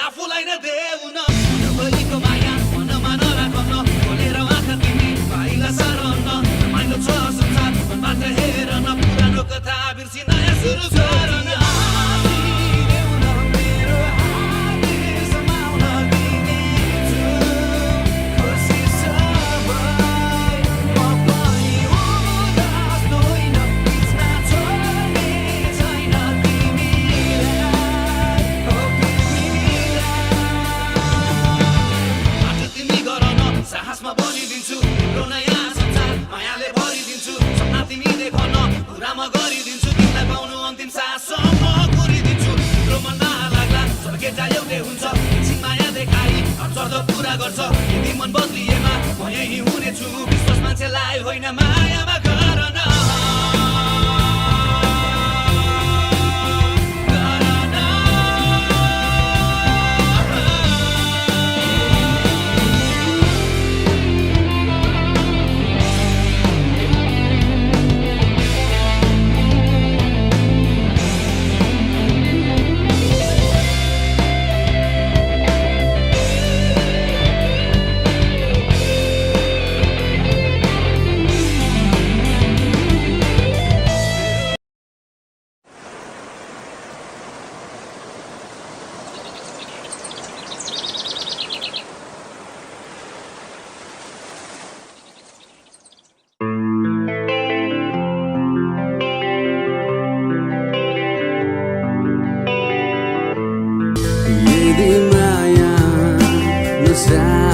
आफूलाई नै देऊ न भोलिको माया मनमा नराखन खोलेर आँखा तिमी भाइला सरन रमाइलो छ संसार मनबाट हेर न पुरानो कथा बिर्सी नयाँ सुरु गर न साहसमा बनिदिन्छु तिम्रो नयाँ संसार मायाले भरिदिन्छु सपना तिमी देखन पुरामा गरिदिन्छु तिमीलाई पाउनु अन्तिम साससम्म कुरिदिन्छु तिम्रो मन नलाग्ला सर्केटा एउटै हुन्छ एकछिन माया देखाई चर्दो पुरा गर्छ यदि मन बदलिएमा म यही हुनेछु विश्वास मान्छेलाई होइन मायामा गर न Yedi maya nasa